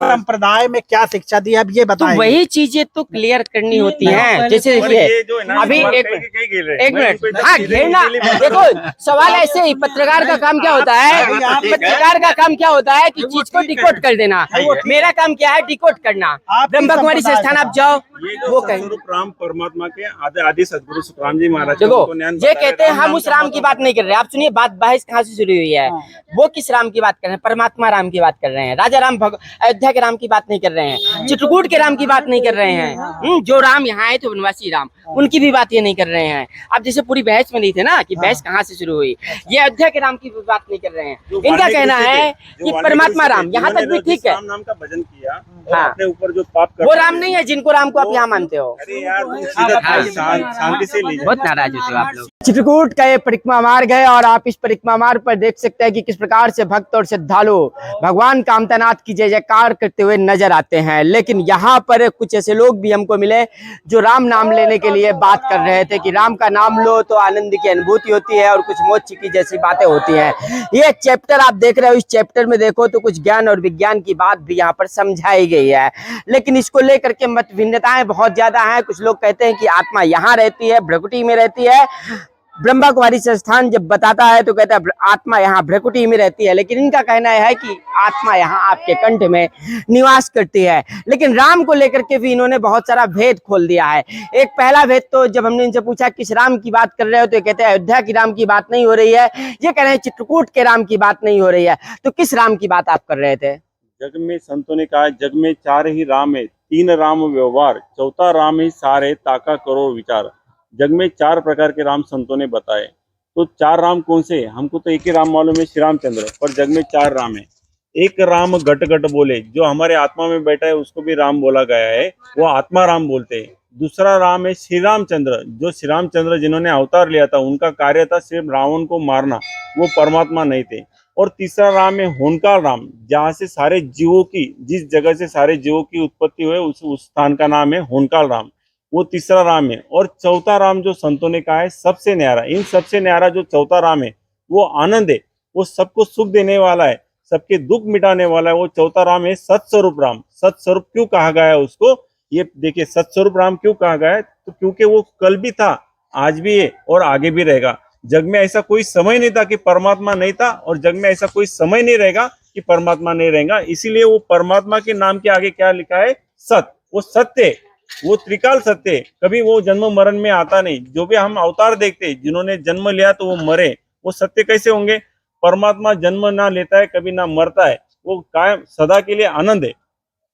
संप्रदाय में क्या शिक्षा दी है, अब ये तो बताइए। वही चीजें तो क्लियर करनी होती हैं। जैसे देखिए अभी एक मिनट, हाँ घेरना, देखो सवाल ऐसे ही, पत्रकार का काम क्या होता है, पत्रकार का काम क्या होता है कि चीज को डिकोड कर देना। मेरा काम क्या है, डिकोड करना। ब्रह्मा कुमारी संस्थान आप जाओ, वो कहें राम परमात्मा के आदि सदगुरु सुखराम जी महाराज देखो ये कहते हैं हम उस राम की बात नहीं कर रहे। आप सुनिए बात, बहस कहाँ से शुरू हुई है। वो किस राम की बात कर रहे हैं? परमात्मा राम की बात कर रहे हैं। राजा राम अयोध्या के राम की बात नहीं कर रहे हैं, चित्रकूट के राम की बात नहीं कर रहे हैं। जो राम यहाँ आए थे वनवासी राम, उनकी भी बात ये नहीं कर रहे हैं। अब जैसे पूरी बहस में नहीं थे ना कि बहस कहाँ से शुरू हुई, ये अयोध्या के राम की भी बात नहीं कर रहे हैं। इनका कहना है कि परमात्मा राम, यहाँ तक भी ठीक है, राम नाम का भजन किया, हाँ अपने ऊपर जो पाप वो राम नहीं है जिनको राम को आप यहाँ मानते हो। अरे यार शांति से लीजिए। बहुत नाराज होते हो आप लोग। चित्रकूट का ये परिक्रमा मार्ग है और आप इस परिक्रमा मार्ग पर देख सकते हैं कि किस प्रकार से भक्त और श्रद्धालु भगवान कामतानाथ की जय जयकार करते हुए नजर आते हैं। लेकिन यहाँ पर कुछ ऐसे लोग भी हमको मिले जो राम नाम लेने के लिए बात कर रहे थे कि राम का नाम लो तो आनंद की अनुभूति होती है और कुछ मोक्ष की जैसी बातें होती हैं। ये चैप्टर आप देख रहे हो, इस चैप्टर में देखो तो कुछ ज्ञान और विज्ञान की बात भी यहाँ पर समझाई गई है। लेकिन इसको लेकर के मत भिन्नताएं बहुत ज्यादा हैं। कुछ लोग कहते हैं कि आत्मा यहाँ रहती है, भ्रकुटी में रहती है। ब्रह्मा कुमारी संस्थान जब बताता है तो कहता है आत्मा यहाँ भ्रकुटी में रहती है, लेकिन इनका कहना है कि आत्मा यहाँ आपके कंठ में निवास करती है। लेकिन राम को लेकर के भी इन्होंने बहुत सारा भेद खोल दिया है। एक पहला भेद तो जब हमने इनसे पूछा किस राम की बात कर रहे हो तो ये कहते हैं अयोध्या की राम की बात नहीं हो रही है, ये कह रहे हैं चित्रकूट के राम की बात नहीं हो रही है। तो किस राम की बात आप कर रहे थे? जग में संतों ने कहा जग में चार ही राम है, तीन राम व्यवहार, चौथा राम ही सारे ताका करो विचार। जग में चार प्रकार के राम संतों ने बताए। तो चार राम कौन से? हमको तो एक ही राम मालूम है, श्री रामचंद्र, पर जग में चार राम है। एक राम घट घट बोले, जो हमारे आत्मा में बैठा है उसको भी राम बोला गया है, वो आत्मा राम बोलते हैं। दूसरा राम है श्री रामचंद्र, जो श्री रामचंद्र जिन्होंने अवतार लिया था, उनका कार्य था सिर्फ रावण को मारना, वो परमात्मा नहीं थे। और तीसरा राम है होनकाल राम, जहाँ से सारे जीवों की, जिस जगह से सारे जीवों की उत्पत्ति हुई उस स्थान का नाम है होनकाल राम, वो तीसरा राम है। और चौथा राम जो संतों ने कहा है सबसे न्यारा, इन सबसे न्यारा जो चौथा राम है वो आनंद है, वो सबको सुख देने वाला है, सबके दुख मिटाने वाला है। वो चौथा राम है सत्स्वरूप राम। सत्स्वरूप क्यों कहा गया है उसको, ये देखिए सत्स्वरूप राम क्यों कहा गया है, तो क्योंकि वो कल भी था, आज भी है और आगे भी रहेगा। जग में ऐसा कोई समय नहीं था कि परमात्मा नहीं था, और जग में ऐसा कोई समय नहीं रहेगा कि परमात्मा नहीं रहेगा। इसीलिए वो परमात्मा के नाम के आगे क्या लिखा है? सत। वो सत्य, वो त्रिकाल सत्य है, कभी वो जन्म मरण में आता नहीं। जो भी हम अवतार देखते, जिन्होंने जन्म लिया तो वो मरे, वो सत्य कैसे होंगे? परमात्मा जन्म ना लेता है, कभी ना मरता है, वो कायम सदा के लिए आनंद है।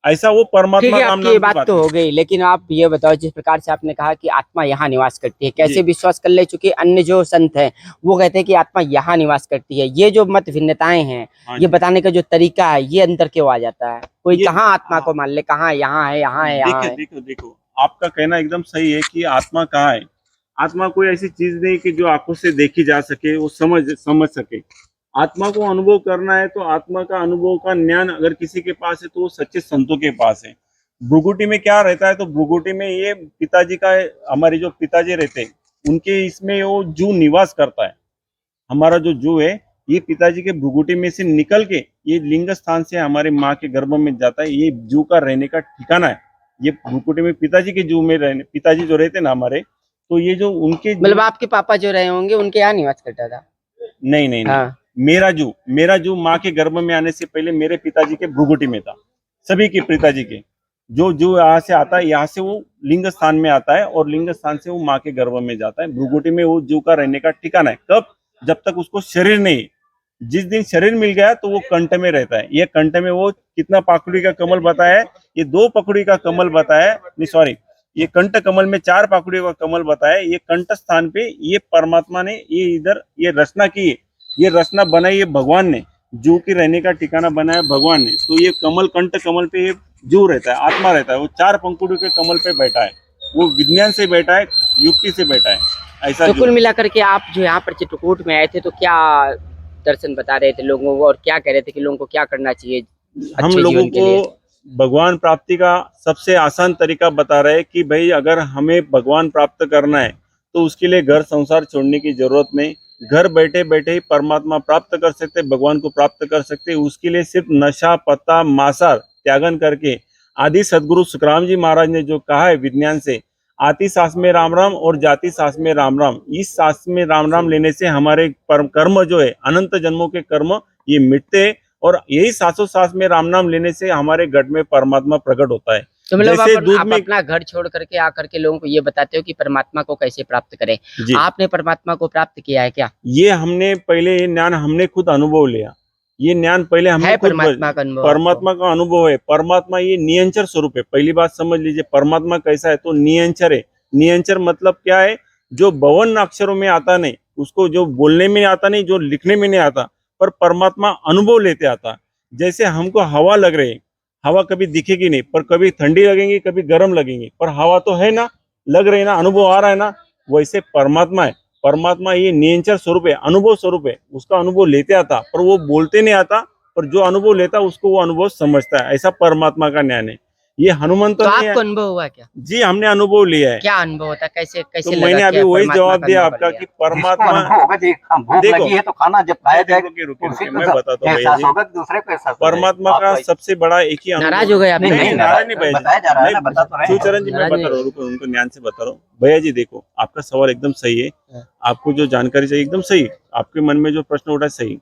ऐसा वो परमात्मा नाम आपकी बात तो हो गई, लेकिन आप ये बताओ जिस प्रकार से आपने कहा कि आत्मा यहाँ निवास करती है, कैसे विश्वास कर ले, चूंकि अन्य जो संत हैं वो कहते हैं कि आत्मा यहाँ निवास करती है। ये जो मत भिन्नताएं हैं, ये बताने का जो तरीका है, ये अंतर क्यों आ जाता है? कोई कहाँ आत्मा को मान ले, कहाँ यहाँ है, यहाँ है, यहाँ है। देखो आपका कहना एकदम सही है कि आत्मा कहाँ है। आत्मा कोई ऐसी चीज नहीं कि जो आंखों से देखी जा सके, वो समझ सके। आत्मा को अनुभव करना है तो आत्मा का अनुभव का ज्ञान अगर किसी के पास है तो वो सच्चे संतों के पास है। भ्रुकुटी में क्या रहता है, तो भ्रुकुटी में ये पिताजी का, हमारे जो पिताजी रहते हैं उनके इसमें वो जू निवास करता है। हमारा जो जू है ये पिताजी के भ्रुकुटी में से निकल के ये लिंग स्थान से हमारे माँ के गर्भ में जाता है। ये जू का रहने का ठिकाना है। ये भ्रुकुटी में पिताजी के जू में रहने, पिताजी जो रहते ना हमारे, तो ये जो उनके मतलब आपके पापा जो रहे होंगे उनके यहाँ निवास करता था? नहीं। हाँ। मेरा जू माँ के गर्भ में आने से पहले मेरे पिताजी के भ्रुकुटी में था। सभी के पिताजी के जो यहाँ से आता है, यहाँ से वो लिंग स्थान में आता है और लिंग स्थान से वो माँ के गर्भ में जाता है। भ्रुकुटी में वो जू का रहने का ठिकाना है। कब? जब तक उसको शरीर नहीं, जिस दिन शरीर मिल गया तो वो कंठ में रहता है। ये कंठ में वो कितना पाखुड़ी का कमल बताया है? ये 2 पखुड़ी का कमल बताया, नहीं सॉरी, ये कंठ कमल में 4 पाखुड़ियों का कमल बताया। ये कंठ स्थान पे ये परमात्मा ने ये इधर ये रचना की है। ये रचना बनाई है भगवान ने, जू की रहने का ठिकाना बनाया भगवान ने। तो ये कमल, कंठ कमल पे ये जू रहता है, आत्मा रहता है। वो 4 पंखुड़ियों के कमल पे बैठा है, वो विज्ञान से बैठा है, युक्ति से बैठा है। ऐसा तो कुल मिलाकर के आप जो यहाँ पर चित्रकूट में आए थे तो क्या दर्शन बता रहे थे लोगों को और क्या कह रहे थे कि लोगों को क्या करना चाहिए? हम लोगों को भगवान प्राप्ति का सबसे आसान तरीका बता रहे हैं कि भाई अगर हमें भगवान प्राप्त करना है तो उसके लिए घर संसार छोड़ने की जरूरत नहीं। घर बैठे बैठे ही परमात्मा प्राप्त कर सकते, भगवान को प्राप्त कर सकते। उसके लिए सिर्फ नशा, पत्ता, मांसाहार त्यागन करके आदि सदगुरु सुखराम जी महाराज ने जो कहा है विज्ञान से, आती सांस में राम राम और जाती सांस में राम राम, इस सांस में राम राम लेने से हमारे कर्म जो है अनंत जन्मों के कर्म ये मिटते हैं, और यही सांसों सांस में राम नाम लेने से हमारे घट में परमात्मा प्रकट होता है। तो मतलब जैसे आप, दूध आप में अपना घर छोड़ करके आकर के लोगों को ये बताते हो कि परमात्मा को कैसे प्राप्त करें। जी, आपने परमात्मा को प्राप्त किया है क्या? ये हमने पहले ये ज्ञान हमने खुद अनुभव लिया, ये ज्ञान पहले हमने है खुद परमात्मा का अनुभव आपको? परमात्मा का अनुभव है। परमात्मा ये नियंचर स्वरूप है, पहली बात समझ लीजिए। परमात्मा कैसा है तो नियंचर है। नियंचर मतलब क्या है, जो भवन अक्षरों में आता नहीं, उसको जो बोलने में आता नहीं, जो लिखने में नहीं आता, पर परमात्मा अनुभव लेते आता। जैसे हमको हवा लग रही है, हवा कभी दिखेगी नहीं, पर कभी ठंडी लगेंगी, कभी गर्म लगेंगी, पर हवा तो है ना, लग रही है ना, अनुभव आ रहा है ना, वैसे परमात्मा है। परमात्मा ये नियंचर स्वरूप है, अनुभव स्वरूप है। उसका अनुभव लेते आता, पर वो बोलते नहीं आता, पर जो अनुभव लेता उसको वो अनुभव समझता है। ऐसा परमात्मा का ज्ञान है। ये हनुमंत तो नहीं आपको है अनुभव हुआ क्या? जी, हमने अनुभव लिया है। क्या अनुभव होता है, कैसे तो कैसे मैंने लगा अभी कि वही परमात्मा जवाब का दिया अनुभव आपका कर कि लिया? जिसको परमात्मा अनुभव होगा जी, हाँ, भूख देखो, लगी है तो खाना जब खाया जाएगा रुकिए, उसी मैं को बताता हूँ भैया एहसास जी। होगा कि दूसरे को एहसास होगा। परमात्मा आप का तो सबसे बड़ा एक ही अनुभव नाराज हो गए आप? नहीं, नहीं, नाराज नहीं भैया जी। बताया जा रहा है ना, मैं बता तो रहे हैं। शिवचरण जी मैं नाराज बता नहीं। रहा हूँ, रुको, उनको ज्ञान से बता रहा हूँ। भैया जी देखो, आपका सवाल एकदम सही है, आपको जो जानकारी चाहिए एकदम सही, आपके मन में जो प्रश्न उठा है सही।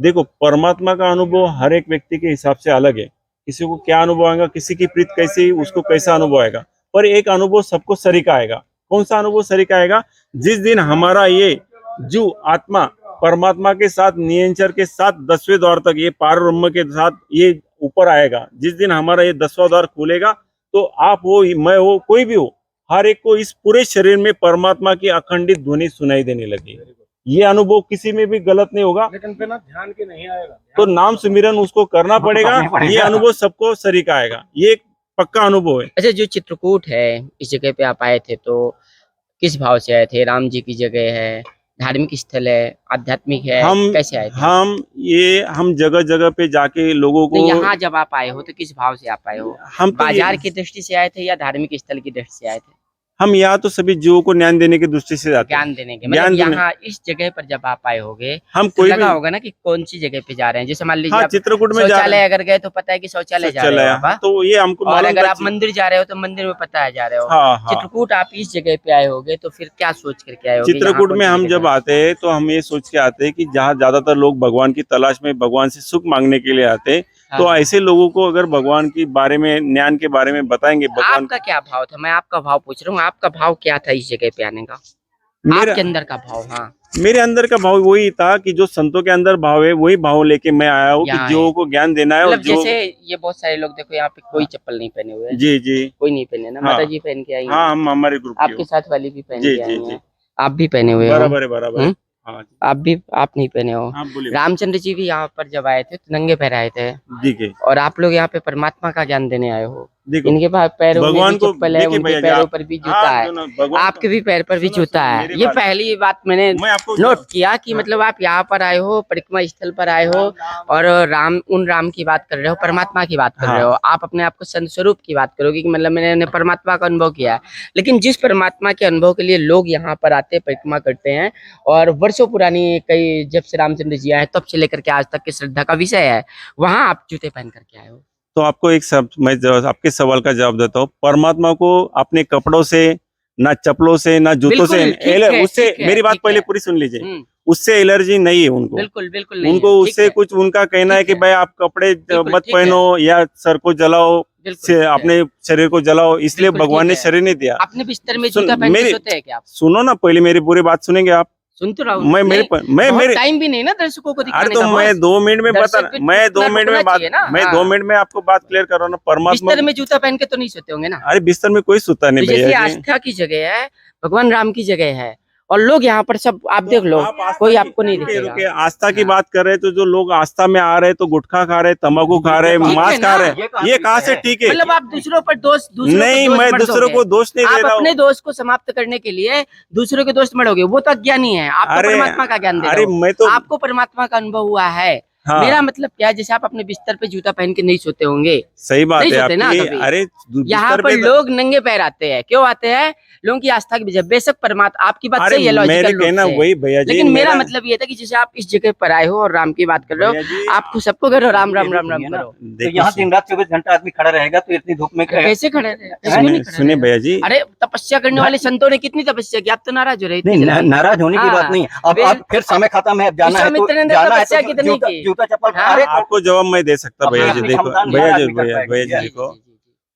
देखो, परमात्मा का अनुभव हर एक व्यक्ति के हिसाब से अलग है। किसी को क्या अनुभव आएगा, किसी की प्रीत कैसी, उसको कैसा अनुभव आएगा, पर एक अनुभव सबको सरीका आएगा। कौन सा अनुभव सरीका आएगा? जिस दिन हमारा ये जो आत्मा परमात्मा के साथ, नियंचर के साथ 10वें द्वार तक, ये पार ब्रह्म के साथ ये ऊपर आएगा, जिस दिन हमारा ये 10वां द्वार खुलेगा, तो आप हो, मैं हो, कोई भी हो, हर एक को इस पूरे शरीर में परमात्मा की अखंडित ध्वनि सुनाई देने लगी। ये अनुभव किसी में भी गलत नहीं होगा, लेकिन बिना ध्यान के नहीं आएगा। तो नाम सुमिरन उसको करना पड़ेगा। ये अनुभव सबको सरीका आएगा, ये एक पक्का अनुभव है। अच्छा, जो चित्रकूट है, इस जगह पे आप आए थे तो किस भाव से आए थे? राम जी की जगह है, धार्मिक स्थल है, आध्यात्मिक है, कैसे आए थे? हम जगह जगह पे जाके लोगों तो को, यहाँ जब आप आए हो तो किस भाव से आप आए हो? हम तो बाजार की दृष्टि से आए थे या धार्मिक स्थल की दृष्टि से आए थे? हम यहाँ तो सभी जीवों को ज्ञान देने की दृष्टि से जाते हैं। ज्ञान देने के ज्ञान मतलब देने- यहाँ इस जगह पर जब आप आए होगे हम तो कोई लगा भी, होगा ना कि कौन सी जगह पे जा रहे हैं। जैसे मान लीजिए हाँ, आप चित्रकूट में जा रहे शौचालय हैं, अगर गए तो पता है कि शौचालय जा रहे हो आप, हाँ? तो ये हमको और मालूम अगर था। आप मंदिर जा रहे हो तो मंदिर में पता है जा रहे हो। हाँ, हाँ। चित्रकूट आप इस जगह पे आए होगे तो फिर क्या सोच करके आए होगे? चित्रकूट में हम जब आते हैं तो हम ये सोच के आते हैं कि जहाँ ज्यादातर लोग भगवान की तलाश में, भगवान से सुख मांगने के लिए आते हैं, तो हाँ। ऐसे लोगों को अगर भगवान के बारे में, ज्ञान के बारे में बताएंगे, भगवान आपका क्या भाव था? मैं आपका भाव पूछ रहा हूँ, आपका भाव क्या था इस जगह पे आने का? आपके अंदर का भाव? हाँ, मेरे अंदर का भाव वही था कि जो संतों के अंदर भाव है, वही भाव लेके मैं आया हूँ कि यहाँ जीवों को ज्ञान देना है। और मतलब जो जैसे ये बहुत सारे लोग देखो यहाँ पे कोई चप्पल नहीं पहने हुए हैं। जी जी, कोई नहीं पहने ना, हाँ। माता जी पहन के आई हैं। हाँ, हम हमारे ग्रुप आपके साथ वाली भी पहन जी, के आई जी, जी। हैं, आप भी पहने हुए हो। बराबर है, बराबर है। हाँ जी, आप नहीं पहने हो। हाँ बोलिए। रामचंद्र जी भी यहाँ पर जब आए थे तो नंगे पैर आए थे, ठीक है, और आप लोग यहाँ पे परमात्मा का ज्ञान देने आए हो। देखो इनके पास पैरों में भगवान भी को चप्पल है, देखिए उनके भैया जी, पैरों आप- पर भी जूता हाँ, है, सुनो, भगवान आपके भी पैर पर भी सुनो, जूता सुनो, है। मेरी ये बात- पहली बात मैंने मैं आपको नोट किया कि हाँ। मतलब आप यहाँ पर आए हो, परिक्रमा स्थल पर आए हो, और राम की बात कर रहे हो, परमात्मा की बात कर रहे हो। आप अपने आप को संत स्वरूप की बात करोगे कि मतलब मैंने परमात्मा का अनुभव किया है। लेकिन जिस परमात्मा के अनुभव के लिए लोग यहाँ पर आते हैं, परिक्रमा करते हैं, और वर्षों पुरानी, कई जब से रामचंद्र जी आए तब से लेकर के आज तक की श्रद्धा का विषय है, वहाँ आप जूते पहन करके आए हो। तो आपको एक सब, मैं आपके सवाल का जवाब देता हूँ। परमात्मा को अपने कपड़ों से, ना चप्पलों से, ना जूतों से, बिल्कुल, ठीक है, उससे ठीक है, मेरी बात ठीक पहले है। पूरी सुन लीजिए। हम्म, उससे एलर्जी नहीं है उनको। बिल्कुल बिल्कुल नहीं उनको है, ठीक उससे है, कुछ, उनका कहना है ठीक कि है। भाई आप कपड़े बिल्कुल, मत ठीक है। पहनो या सर को जलाओ, बिल्कुल, से ठीक है। अपने शरीर को जलाओ, इसलिए बिल्कुल, भगवान ठीक ने है। शरीर नहीं दिया। अपने बिस्तर में सुन, जूता पहन के मेरी- सोते हैं क्या आप? सुनो ना, पहले मेरी पूरी बात सुनेंगे आप। सुन तो रहा हूँ। मैं मेरे बहुत टाइम भी नहीं ना दर्शकों को दिखाने अरे तो का मैं बॉस। 2 मिनट में बता, दर्शक भी मैं 2 इतना मिनट में रुकना बात, चाहिए ना। मैं हाँ। 2 मिनट में आपको बात क्लियर कर रहा हूँ ना। परमात्मा बिस्तर में जूता पहन के तो नहीं सोते होंगे ना? अरे बिस्तर में कोई सोता नहीं तो जैसे भैया जी। आस्था की जगह है, भगवान राम की जगह है, और लोग यहाँ पर सब आप देख लो, आप आस्था कोई की- आपको नहीं रुके, दिखेगा। रुके, आस्था की हाँ। बात कर रहे हैं, तो जो लोग आस्था में आ रहे हैं तो गुटखा खा रहे हैं, तंबाकू खा रहे हैं, ठीक है मांस ना? खा रहे हैं, ये कहाँ से ठीक है? मतलब आप दूसरों पर दोष, नहीं, मैं दूसरों को दोष नहीं दे आप रहा अपने हूँ। दोष को समाप्त करने के लिए दूसरों के दोष मरोगे, वो तो अज्ञानी है। आप तो अरे- परमात्मा का ज्ञान दे रहे अरे हो। मैं तो आपको परमात्मा का अनुभव हुआ है, हाँ। मेरा मतलब क्या है, जैसे आप अपने बिस्तर पे जूता पहन के नहीं सोते होंगे, सही बात नहीं है सोते ना आपकी। कभी। अरे यहाँ बिस्तर पर पे तो- लोग नंगे पैर आते हैं, क्यों आते हैं? लोगों की आस्था की वजह। बेशक परमात्मा, आपकी बात अरे सही है मेरे लॉजिकल रूप कहना से, वही भैया जी, लेकिन मेरा मतलब ये था कि जैसे आप इस जगह पर आए हो और राम की बात कर रहे भैया जी, हो, आपको सबको करो राम राम राम राम करो। तो देखो यहाँ दिन रात 24 घंटा आदमी खड़ा रहेगा तो इतनी धूप में कैसे खड़े रहे? कैसे क्यों नहीं खड़े सुनिए रहे? भैया जी, अरे तपस्या करने वाले संतों ने कितनी तपस्या की, आप तो नाराज हो रहे नहीं, नाराज होने की हाँ, बात नहीं। अब फिर- आप फिर समय खत्म है, अब जाना है तो विश्वामित्र ने जाना है तपस्या तो कितनी की? जूता चप्पल हाँ, अरे आपको जवाब मैं दे सकता अब भैया जी। आदमी देखो क्षमता नहीं, भैया जी, आदमी कर भैया पाएगा। जी देखो,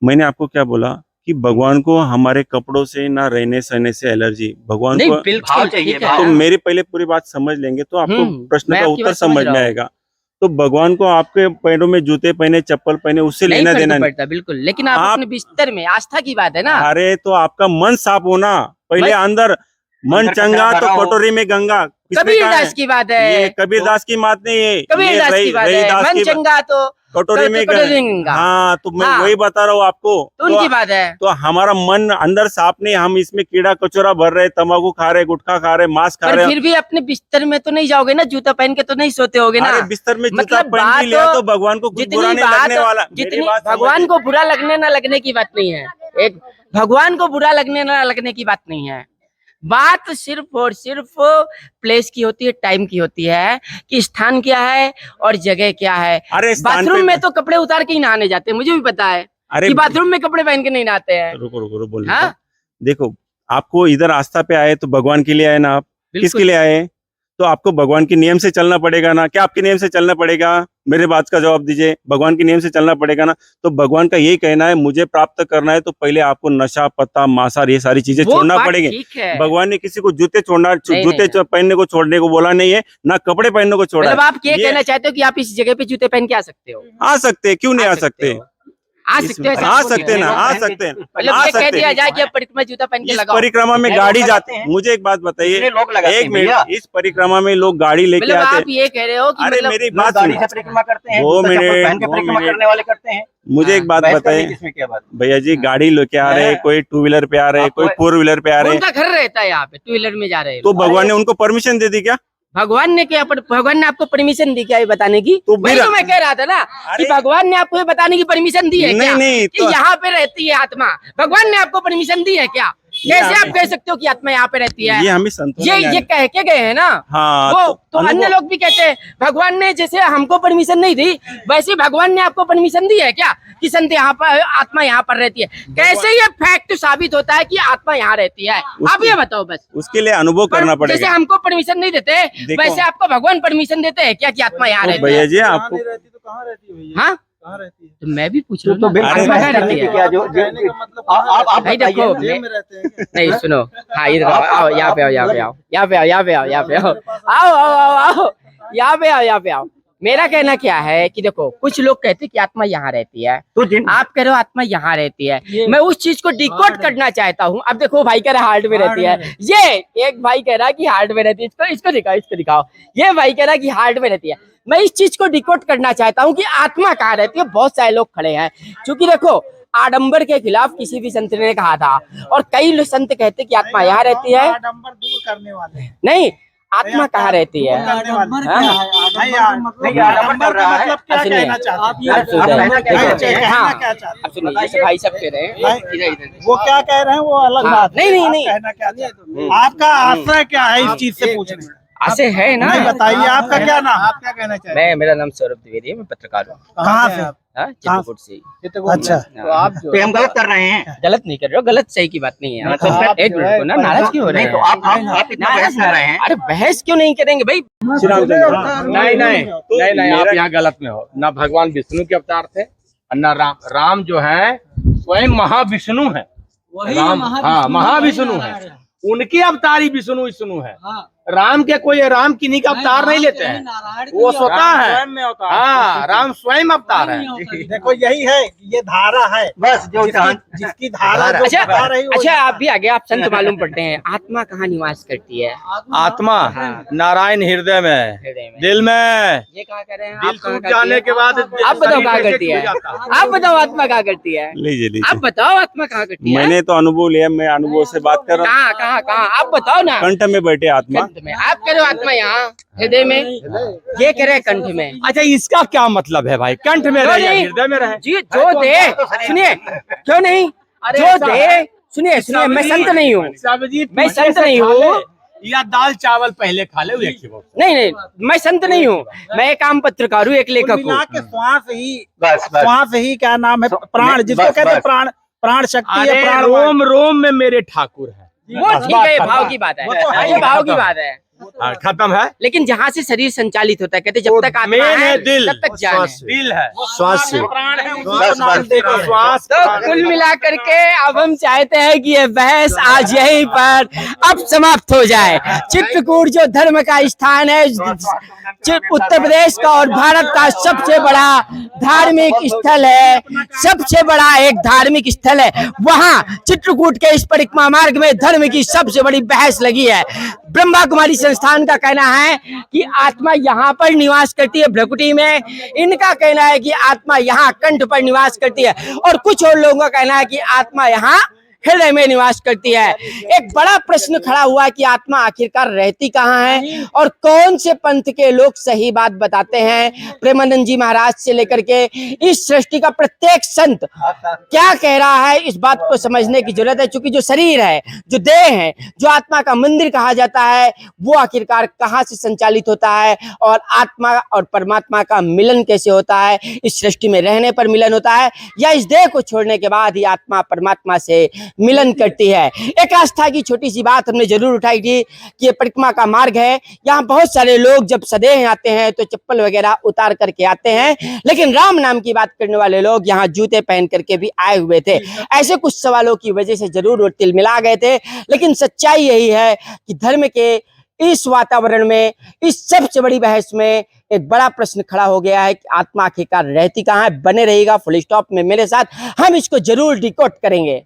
मैंने आपको क्या बोला कि भगवान को हमारे कपड़ों से ना रहने सहने से एलर्जी, भगवान नहीं को बिल्कुल भाव चाहिए, ठीक है भाव। तो ना। मेरी पहले पूरी बात समझ लेंगे तो आपको हम्म, प्रश्न मैं का आपकी उत्तर बात समझ समझ में रहा हूँ। आएगा। तो भगवान को आपके पैरों में जूते पहने, चप्पल पहने, उससे नहीं लेना फर्क देना नहीं। पड़ता बिल्कुल, लेकिन आप आप- अपने बिस्तर में, आस्था की बात है ना। अरे तो आपका मन साफ होना पहले, अंदर मन अंदर चंगा कचरा तो भरा हो। कटोरी में गंगा। किसने कहा कबीरदास है? की बात ये है, कबीरदास की बात नहीं है, कबीरदास ये की बात है, रहीदास मन की चंगा तो कटोरी में कटोरी में गंगा। हाँ, तो मैं हाँ। वही बता रहा हूँ आपको। तो उनकी बात है। तो हमारा मन अंदर साफ नहीं, हम इसमें कीड़ा कचौरा भर रहे, तंबाकू खा रहे, गुटखा खा रहे, मांस खा पर रहे। फिर भी अपने बिस्तर में तो नहीं जाओगे ना, जूता पहन के तो नहीं सोते होगे ना। अरे बिस्तर में जूता मतलब पहन बात भी लिया तो- तो भगवान को कुछ जितनी बुरा नहीं लगने वाला। बात, मेरी जितनी बात समझिए। भगवान को बुरा लगने ना लगने की बात नहीं है, एक भगवान को बुरा लगने ना लगने की बात नहीं है। बात सिर्फ और सिर्फ प्लेस की होती है, टाइम की होती है, कि स्थान क्या है और जगह क्या है। अरे स्थान बाथरूम पे- में तो कपड़े उतार के ही नहाने जाते हैं, मुझे भी पता है अरे कि बाथरूम में कपड़े पहन के नहीं नहाते हैं। रुको रुको रुको बोल हाँ? देखो, आपको इधर आस्था पे आए तो भगवान के लिए आए ना आप, किसके लिए आए? तो आपको भगवान के नियम से चलना पड़ेगा ना। क्या आपके नियम से चलना पड़ेगा? मेरे बात का जवाब दीजिए। भगवान के नियम से चलना पड़ेगा ना। तो भगवान का यही कहना है, मुझे प्राप्त करना है तो पहले आपको नशा पत्ता मांसाहार ये सारी चीजें वो छोड़ना बात पड़ेंगे। ठीक है। भगवान ने किसी को जूते छोड़ना, नहीं, जूते नहीं। पहनने को छोड़ने को बोला नहीं है, ना कपड़े पहनने को छोड़ा मतलब है। आप ये कहना चाहते हो कि आप इस जगह पे जूते पहन के आ सकते हो? आ सकते हैं, क्यों नहीं आ सकते? हो। आ सकते हो, ऐसा आ आपको सकते हैं ना, कहना आ है। सकते हैं, मतलब आ ये कह सकते दिया हैं। जाए कि आप परिक्रमा जूता पहन के इस लगाओ। परिक्रमा में कितने गाड़ी लोग जाते लगाते हैं। हैं? मुझे एक बात बताइए, कितने लोग लगाते एक हैं मिनट, भैया? इस परिक्रमा में लोग गाड़ी लेके मतलब आते आप ये कह रहे हो कि अरे मतलब मेरी लोग बात गाड़ी सुनो। से परिक्रमा करते हैं, 2 जूता चप्पल मिनट, पहन के 2 परिक्रमा मिनट। करने वाले करते हैं। मुझे एक बात बहस करने की बताइए इसमें क्या बात? भैया जी, गाड़ी लेके आ रहे हैं, कोई 2 व्हीलर पे आ रहे हैं, कोई 4 व्हीलर पे आ रहे हैं, उनका घर रहता है यहाँ पे, टू व्हीलर में जा रहे हैं तो लोग। भगवान ने उनको परमिशन दे दी क्या? भगवान ने क्या, भगवान ने आपको परमिशन दी क्या ये बताने की? तो वही मेरा- तो मैं कह रहा था ना कि अरे- भगवान ने आपको ये बताने की परमिशन दी है नहीं, क्या? नहीं, कि तो- यहाँ पे रहती है आत्मा, भगवान ने आपको परमिशन दी है क्या? कैसे आप कह सकते हो कि आत्मा यहाँ पे रहती है? ये हमें संतोष ये कह के गए हैं ना। हाँ, वो तो अनुभव- अन्य लोग भी कहते हैं भगवान ने जैसे हमको परमिशन नहीं दी, वैसे भगवान ने आपको परमिशन दी है क्या कि संत यहाँ पर, आत्मा यहाँ पर रहती है? कैसे ये फैक्ट साबित होता है कि आत्मा यहाँ रहती है? आप ये बताओ बस। उसके लिए अनुभव करना पर जैसे पड़ेगा। हमको परमिशन नहीं देते, देखो। वैसे आपको भगवान परमिशन देते हैं क्या कि आत्मा यहाँ तो रहती भैया है? जी आपको रहती तो कहाँ रहती है भैया? हाँ, कहाँ रहती है? तो मैं भी पूछ रहा तो हूँ ना, अरे आत्मा भाई, कहाँ रहती है? क्या जो आप नहीं, देखो, बताइए। मैं- जेल में रहते हैं क्या? नहीं सुनो, हाँ इधर आओ, आओ यहाँ पे आओ, यहाँ पे आओ, यहाँ पे आओ, यहाँ पे आओ, यहाँ पे आओ, आओ आओ आओ आओ, यहाँ पे आओ, यहाँ पे आओ। मेरा कहना क्या है कि देखो, कुछ लोग कहते हैं कि आत्मा यहाँ रहती है, तो जिन आप कह रहे हो आत्मा यहाँ रहती है। मैं उस चीज को डिकोड करना चाहता हूँ। अब देखो, भाई कह रहा है हार्ट में रहती है, ये एक भाई कह रहा है कि हार्ट में रहती है, इसको दिखाओ, इसको दिखाओ। ये भाई कह रहा है कि हार्ट में रहती है। मैं इस चीज को डिकोड करना चाहता हूँ कि आत्मा कहाँ रहती है। बहुत सारे लोग खड़े हैं, क्योंकि देखो, आडंबर के खिलाफ किसी भी संत ने कहा था, और कई संत कहते हैं कि आत्मा यहाँ रहती है। आडंबर दूर करने वाले नहीं, आत्मा कहाँ रहती है? करने वाले। हाँ? नहीं, आडंबर कर रहा है। अब सुनिए, कहना चाहते अब हैं? सुनिए, कहना क्या हाँ, चाहते हैं? हाँ, कहना क्या चाहते हैं? अब सुनिए, जैसे भाई सब कह रहे हैं, इधर इधर वो क्या कह रहे हैं वो अलग हाँ, बात है। नहीं, नहीं, आप नहीं। कहना क्या चाहते हैं? आपका आश्रय क्या है इस चीज से पूछने में? ऐसे है ना। नहीं बताइए, आपका क्या नाम? आप क्या कहना चाहते हैं? मेरा नाम सौरभ द्विवेदी है, मैं पत्रकार हूँ। कहाँ से? हाँ, चित्रकूट से। अच्छा, तो आप जो हम गलत कर रहे हैं। गलत नहीं कर रहे हो, गलत सही की बात नहीं है। तो आप एक मिनट को ना, नाराज क्यों हो रहे नहीं, तो हैं? आप इतना बहस कर रहे हैं। अरे बहस क्यों नहीं करेंगे भाई? नहीं नहीं नहीं नहीं, आप यहाँ गलत में हो। ना भगवान विष्णु के अवतार थे और ना राम। राम जो है स्वयं महाविष्णु है। राम, हाँ, महाविष्णु है। उनके अवतारी विष्णु विष्णु है। राम के कोई, राम किन्हीं का अवतार नहीं लेते हैं, वो स्वतः है। हाँ, राम स्वयं अवतार है। देखो यही है, ये धारा है बस, जो जिसकी धारा जो अच्छा बता रही अच्छा, आप भी आगे, आप संत मालूम पड़ते हैं। आत्मा कहाँ निवास करती है? आत्मा नारायण हृदय में, हृदय में। दिल में। ये कहाँ कर रहे हैं? दिल आप कहाँ टूट करती जाने है? के बाद आप बताओ कहाँ शरीर करती है? कैसे टूट जाता है। आप बताओ आत्मा कहाँ करती है? लीजिए आप लीजिए। बताओ आत्मा कहाँ करती है? मैंने तो अनुभव लिया, मैं अनुभव से बात कर रहा हूँ। कहाँ कहाँ कहाँ आप बताओ ना। कंठ में बैठे आत्मा, कंठ में, आप कह रहे हो आत्मा यहाँ हृदय में, ये कह रहे कंठ में। अच्छा इसका क्या मतलब है भाई, कंठ में रहे या हृदय में रहे? जी जो दे, सुनिए क्यों नहीं, जो दे, सुनिए सुनिए, मैं संत नहीं हूँ, मैं संत नहीं हूँ, या दाल चावल पहले खा ले नहीं नहीं, मैं संत नहीं हूँ, मैं एक आम पत्रकार हूँ, एक लेखक मिला हूँ। के श्वास ही क्या नाम है, प्राण, जिसको कहते हैं प्राण, प्राण शक्ति है, अरे प्राण। रोम रोम में मेरे ठाकुर है। वो ठीक है, ये भाव की बात है, ये भाव की बात है, खत्म है। लेकिन जहाँ से शरीर संचालित होता है, कहते जब तक आत्मा मेन है है दिल, तब तक जान है। दिल है, श्वास से। प्राण है, श्वास। तो कुल मिलाकर के अब हम चाहते हैं कि ये बहस आज यहीं पर अब समाप्त हो जाए। चित्रकूट जो धर्म का स्थान है, उत्तर प्रदेश का और भारत का सबसे बड़ा धार्मिक स्थल है, सबसे बड़ा एक धार्मिक स्थल है, वहाँ चित्रकूट के इस परिक्रमा मार्ग में धर्म की सबसे बड़ी बहस लगी है। ब्रह्मा कुमारी संस्थान का कहना है कि आत्मा यहाँ पर निवास करती है भ्रकुटी में, इनका कहना है कि आत्मा यहाँ कंठ पर निवास करती है, और कुछ और लोगों का कहना है कि आत्मा यहाँ हृदय में निवास करती है। एक बड़ा प्रश्न खड़ा हुआ कि आत्मा आखिरकार रहती कहाँ है और कौन से पंथ के लोग सही बात बताते हैं। प्रेमानंद जी महाराज से लेकर के इस सृष्टि का प्रत्येक संत क्या कह रहा है, इस बात को समझने की जरूरत है। क्योंकि जो शरीर है, जो देह है, जो आत्मा का मंदिर कहा जाता है, वो आखिरकार कहाँ से संचालित होता है और आत्मा और परमात्मा का मिलन कैसे होता है। इस सृष्टि में रहने पर मिलन होता है या इस देह को छोड़ने के बाद ही आत्मा परमात्मा से मिलन करती है। एक आस्था की छोटी सी बात हमने जरूर उठाई थी कि ये परिक्रमा का मार्ग है, यहाँ बहुत सारे लोग जब सदेह आते हैं तो चप्पल वगैरह उतार करके आते हैं, लेकिन राम नाम की बात करने वाले लोग यहाँ जूते पहन करके भी आए हुए थे। ऐसे कुछ सवालों की वजह से जरूर वो तिलमिला गए थे, लेकिन सच्चाई यही है कि धर्म के इस वातावरण में, इस सबसे बड़ी बहस में एक बड़ा प्रश्न खड़ा हो गया है कि आत्मा आखिरकार रहती कहाँ है। बने रहेगा फुल स्टॉप में मेरे साथ, हम इसको जरूर डिकोड करेंगे।